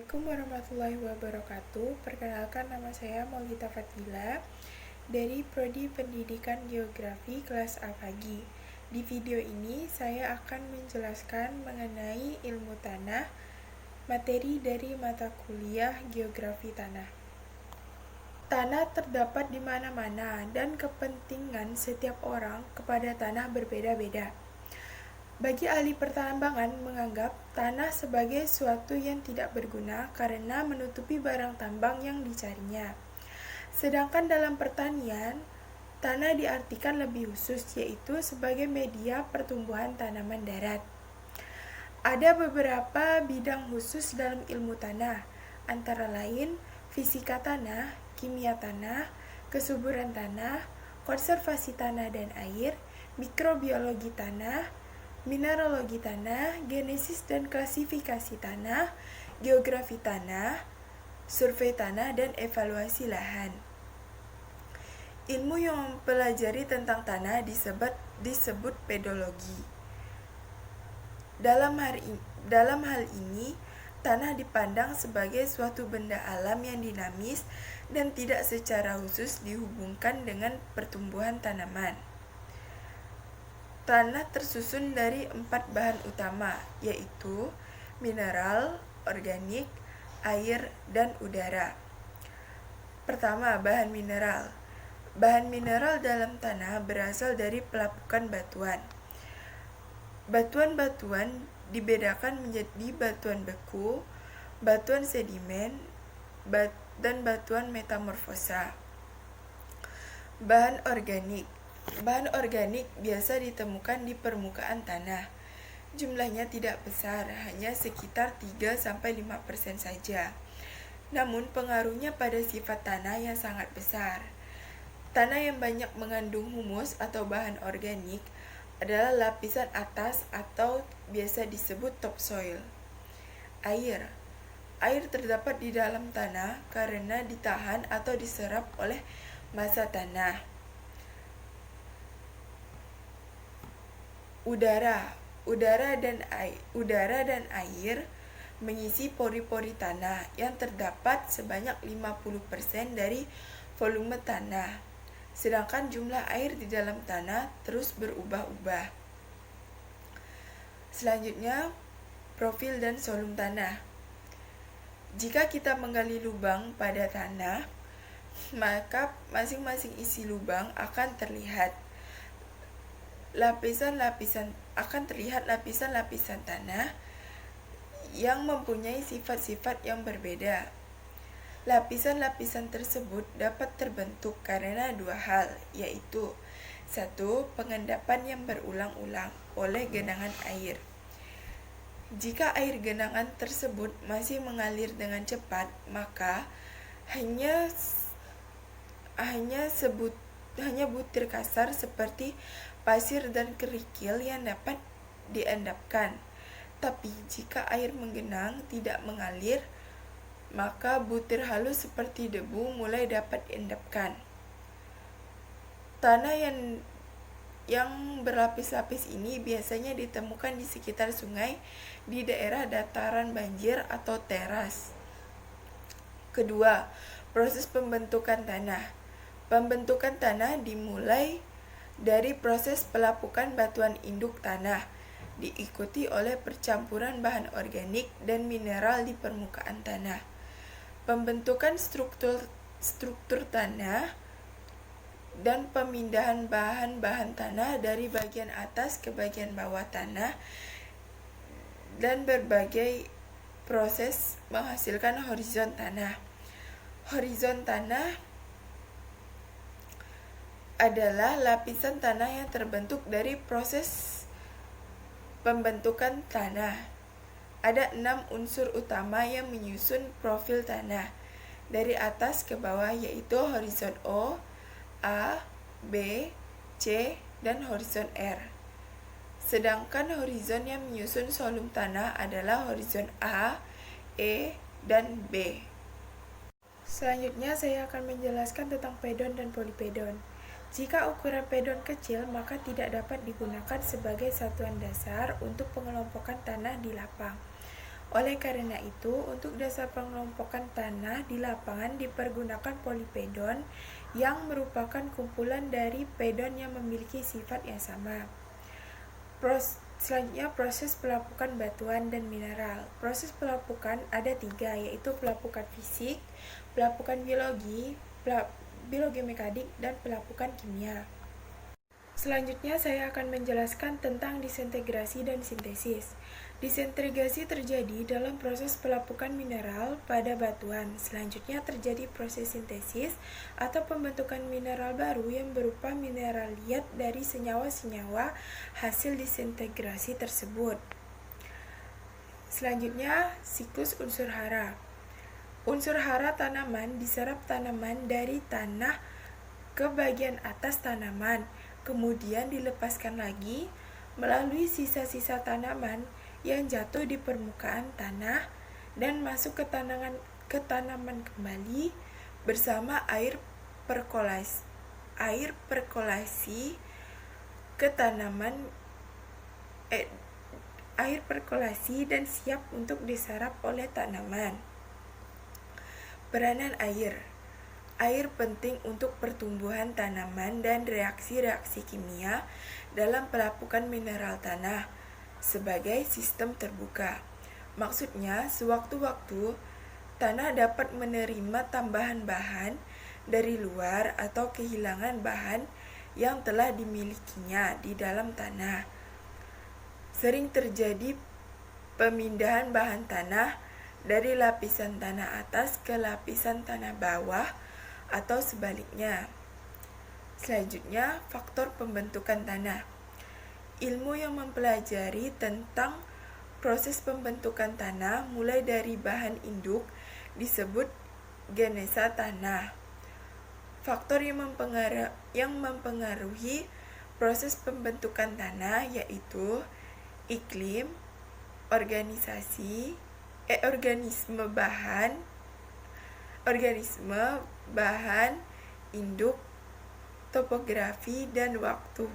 Assalamualaikum warahmatullahi wabarakatuh. Perkenalkan, nama saya Maulita Fatila dari Prodi Pendidikan Geografi kelas A pagi. Di video ini saya akan menjelaskan mengenai ilmu tanah, materi dari mata kuliah Geografi Tanah. Tanah terdapat di mana-mana dan kepentingan setiap orang kepada tanah berbeda-beda. Bagi ahli pertambangan menganggap tanah sebagai suatu yang tidak berguna karena menutupi barang tambang yang dicarinya. Sedangkan dalam pertanian, tanah diartikan lebih khusus, yaitu sebagai media pertumbuhan tanaman darat. Ada beberapa bidang khusus dalam ilmu tanah, antara lain fisika tanah, kimia tanah, kesuburan tanah, konservasi tanah dan air, mikrobiologi tanah, mineralogi tanah, genesis dan klasifikasi tanah, geografi tanah, survei tanah, dan evaluasi lahan. Ilmu yang mempelajari tentang tanah disebut pedologi. Dalam hal ini, tanah dipandang sebagai suatu benda alam yang dinamis dan tidak secara khusus dihubungkan dengan pertumbuhan tanaman. Tanah tersusun dari 4 bahan utama, yaitu mineral, organik, air, dan udara. Pertama, bahan mineral. Bahan mineral dalam tanah berasal dari pelapukan batuan. Batuan-batuan dibedakan menjadi batuan beku, batuan sedimen, dan batuan metamorfosa. Bahan organik. Bahan organik biasa ditemukan di permukaan tanah. Jumlahnya tidak besar, hanya sekitar 3-5% saja. Namun pengaruhnya pada sifat tanah yang sangat besar. Tanah yang banyak mengandung humus atau bahan organik adalah lapisan atas atau biasa disebut topsoil. Air. Air terdapat di dalam tanah karena ditahan atau diserap oleh massa tanah. Udara dan air mengisi pori-pori tanah yang terdapat sebanyak 50% dari volume tanah. Sedangkan jumlah air di dalam tanah terus berubah-ubah. Selanjutnya, profil dan volume tanah. Jika kita menggali lubang pada tanah, maka masing-masing isi lubang akan terlihat lapisan-lapisan tanah yang mempunyai sifat-sifat yang berbeda. Lapisan-lapisan tersebut dapat terbentuk karena dua hal, yaitu 1. Pengendapan yang berulang-ulang oleh genangan air. Jika air genangan tersebut masih mengalir dengan cepat, maka hanya butir kasar seperti pasir dan kerikil yang dapat diendapkan. Tapi jika air menggenang tidak mengalir, maka butir halus seperti debu mulai dapat diendapkan. Tanah yang berlapis-lapis ini biasanya ditemukan di sekitar sungai di daerah dataran banjir atau teras. Kedua, proses pembentukan tanah. Pembentukan tanah dimulai dari proses pelapukan batuan induk tanah, diikuti oleh percampuran bahan organik dan mineral di permukaan tanah. Pembentukan struktur tanah dan pemindahan bahan-bahan tanah dari bagian atas ke bagian bawah tanah, dan berbagai proses menghasilkan horizon tanah. Horizon tanah adalah lapisan tanah yang terbentuk dari proses pembentukan tanah. Ada 6 unsur utama yang menyusun profil tanah dari atas ke bawah, yaitu horizon O, A, B, C, dan horizon R. Sedangkan horizon yang menyusun volume tanah adalah horizon A, E, dan B. Selanjutnya saya akan menjelaskan tentang pedon dan polipedon. Jika ukuran pedon kecil, maka tidak dapat digunakan sebagai satuan dasar untuk pengelompokan tanah di lapang. Oleh karena itu, untuk dasar pengelompokan tanah di lapangan dipergunakan polipedon yang merupakan kumpulan dari pedon yang memiliki sifat yang sama. Selanjutnya proses pelapukan batuan dan mineral. Proses pelapukan ada 3, yaitu pelapukan fisik, pelapukan biologi, biologi mekanik, dan pelapukan kimia. Selanjutnya saya akan menjelaskan tentang disintegrasi dan sintesis. Disintegrasi terjadi dalam proses pelapukan mineral pada batuan. Selanjutnya terjadi proses sintesis atau pembentukan mineral baru yang berupa mineral liat dari senyawa-senyawa hasil disintegrasi tersebut. Selanjutnya, siklus unsur hara. Unsur hara tanaman diserap tanaman dari tanah ke bagian atas tanaman, kemudian dilepaskan lagi melalui sisa-sisa tanaman yang jatuh di permukaan tanah dan masuk ke tanaman kembali bersama air perkolasi ke tanaman air perkolasi dan siap untuk diserap oleh tanaman. Peranan air. Air penting untuk pertumbuhan tanaman dan reaksi-reaksi kimia dalam pelapukan mineral tanah sebagai sistem terbuka. Maksudnya, sewaktu-waktu tanah dapat menerima tambahan bahan dari luar atau kehilangan bahan yang telah dimilikinya di dalam tanah. Sering terjadi pemindahan bahan tanah dari lapisan tanah atas ke lapisan tanah bawah atau sebaliknya. Selanjutnya, faktor pembentukan tanah. Ilmu yang mempelajari tentang proses pembentukan tanah mulai dari bahan induk disebut genesa tanah. Faktor yang mempengaruhi proses pembentukan tanah yaitu iklim, organisme bahan, induk, topografi, dan waktu.